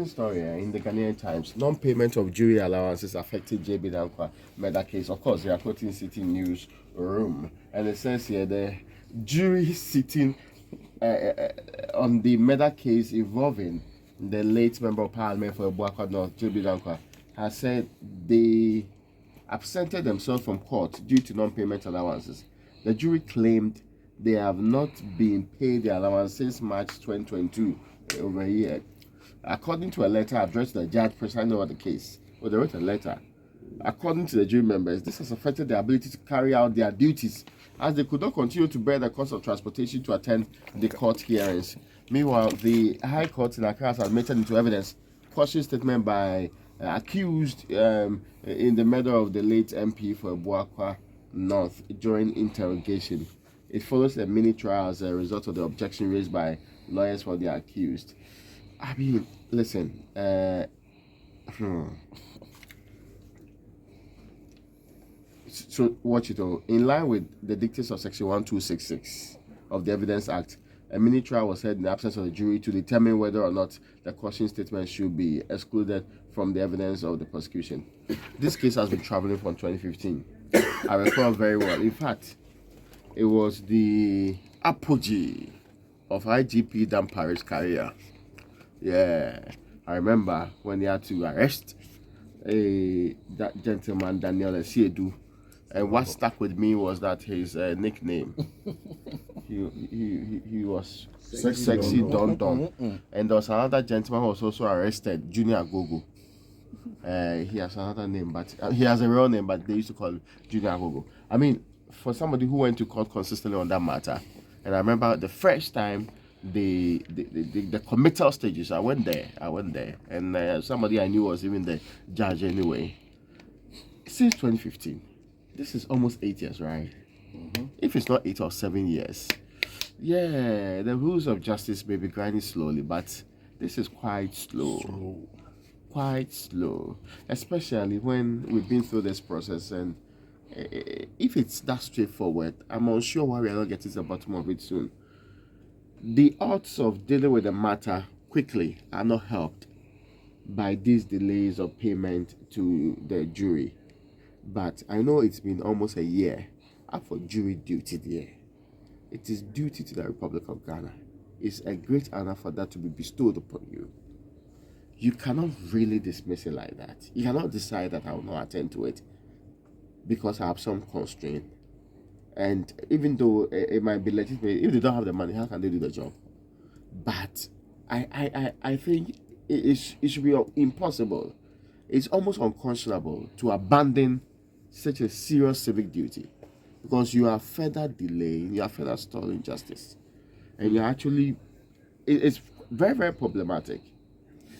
Story in the Ghanaian Times, non-payment of jury allowances affected J.B Danquah murder case. Of course, they are quoting City News Room, and it says here the jury sitting on the murder case involving the late member of Parliament for Buakwa North, J.B Danquah, has said they absented themselves from court due to non-payment allowances. The jury claimed they have not been paid the allowance since March 2022, over a year. According to a letter addressed to the judge presiding over the case, they wrote a letter. According to the jury members, this has affected their ability to carry out their duties as they could not continue to bear the cost of transportation to attend the court hearings. Meanwhile, the High Court in Accra has admitted into evidence caution statement by accused in the murder of the late MP for Buakwa North during interrogation. It follows a mini trial as a result of the objection raised by lawyers for the accused. I mean, listen, so watch it all. In line with the dictates of Section 1266 of the Evidence Act, a mini trial was held in the absence of the jury to determine whether or not the caution statement should be excluded from the evidence of the prosecution. This case has been traveling from 2015. I recall very well. In fact, it was the apogee of IGP Danquah's career. Yeah, I remember when they had to arrest that gentleman, Daniel Esiedu. And what stuck with me was that his nickname. he was Sexy Don Don. And there was another gentleman who was also arrested, Junior Gogo. He has another name, but he has a real name, but they used to call him Junior Gogo. I mean, for somebody who went to court consistently on that matter, and I remember the first time the committal stages, I went there, and somebody I knew was even the judge anyway. Since 2015, this is almost 8 years, right? Mm-hmm. If it's not 8 or 7 years, yeah, the rules of justice may be grinding slowly, but this is quite slow. Quite slow, especially when we've been through this process, and if it's that straightforward, I'm unsure why we are not getting to the bottom of it soon. The odds of dealing with the matter quickly are not helped by these delays of payment to the jury. But I know it's been almost a year for jury duty there. It is duty to the Republic of Ghana. It's a great honor for that to be bestowed upon you. You cannot really dismiss it like that. You cannot decide that I will not attend to it because I have some constraint. And even though it might be legitimate, if they don't have the money, how can they do the job? But I think it should be impossible. It's almost unconscionable to abandon such a serious civic duty because you are further delaying, you are further stalling justice. And you're actually, it's very, very problematic.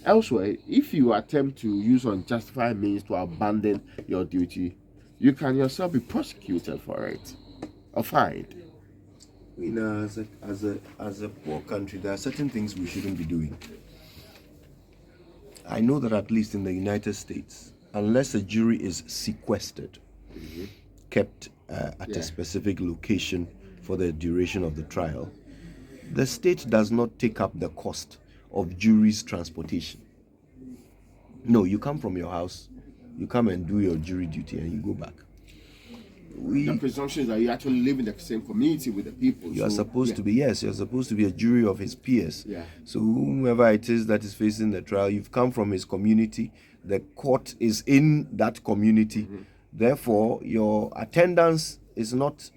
Elsewhere, if you attempt to use unjustified means to abandon your duty, you can yourself be prosecuted for it or fined. You know, as a poor country, there are certain things we shouldn't be doing. I know that at least in the United States, unless a jury is sequestered, kept at a specific location for the duration of the trial, the state does not take up the cost of jury's transportation. No, you come from your house, you come and do your jury duty and you go back. The presumption is that you actually live in the same community with the people. You are supposed to be, you're supposed to be a jury of his peers. Yeah. So whomever it is that is facing the trial, you've come from his community, the court is in that community. Mm-hmm. Therefore, your attendance is not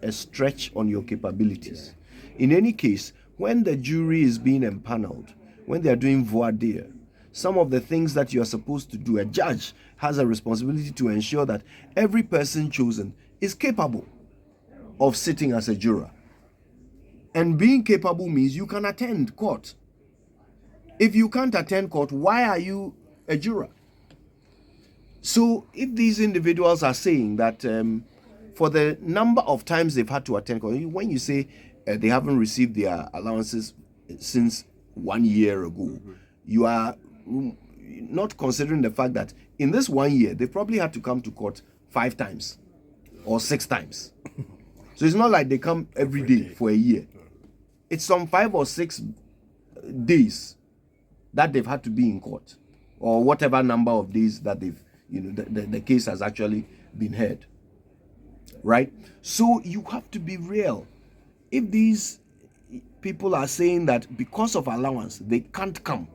a stretch on your capabilities. Yeah. In any case, when the jury is being empaneled, when they are doing voir dire, some of the things that you are supposed to do, a judge has a responsibility to ensure that every person chosen is capable of sitting as a juror. And being capable means you can attend court. If you can't attend court, why are you a juror? So if these individuals are saying that for the number of times they've had to attend court, when you say they haven't received their allowances since 1 year ago, you are not considering the fact that in this 1 year, they probably had to come to court 5 times or 6 times. So it's not like they come every day for a year. It's some 5 or 6 days that they've had to be in court, or whatever number of days that they've, the case has actually been heard. Right? So you have to be real. If these people are saying that because of allowance they can't come,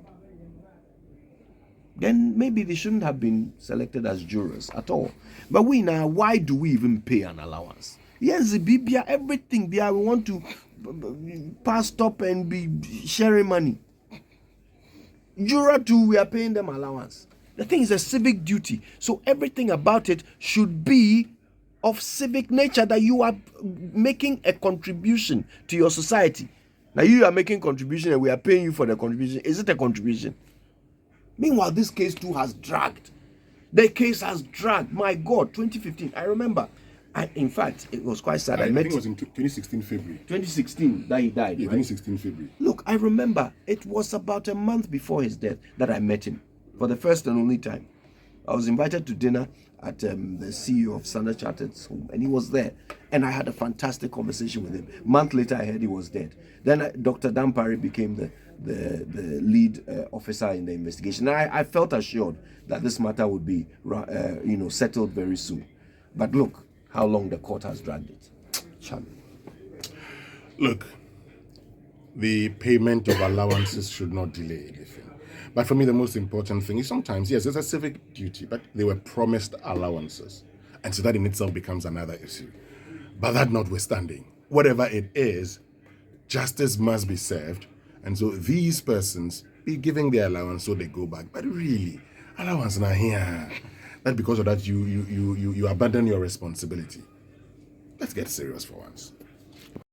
then maybe they shouldn't have been selected as jurors at all. But we now, why do we even pay an allowance? Yes, everything, we want to pass stop and be sharing money. Juror too, we are paying them allowance. The thing is a civic duty. So everything about it should be of civic nature, that you are making a contribution to your society. Now you are making contribution and we are paying you for the contribution. Is it a contribution? Meanwhile, this case too has dragged. The case has dragged. My God, 2015. I remember. In fact, it was quite sad. I think it was in 2016 February. 2016 that he died. Yeah, right? 2016 February. Look, I remember it was about a month before his death that I met him for the first and only time. I was invited to dinner at the CEO of Standard Chartered's home, and he was there. And I had a fantastic conversation with him. A month later, I heard he was dead. Then Dr. Danquah became the lead officer in the investigation. And I felt assured that this matter would be settled very soon. But look how long the court has dragged it. Charlie. Look, the payment of allowances should not delay anything. But for me, the most important thing is sometimes, yes, it's a civic duty, but they were promised allowances. And so that in itself becomes another issue. But that notwithstanding, whatever it is, justice must be served. And so these persons be giving their allowance so they go back. But really, allowance now here. That because of that, you abandon your responsibility. Let's get serious for once.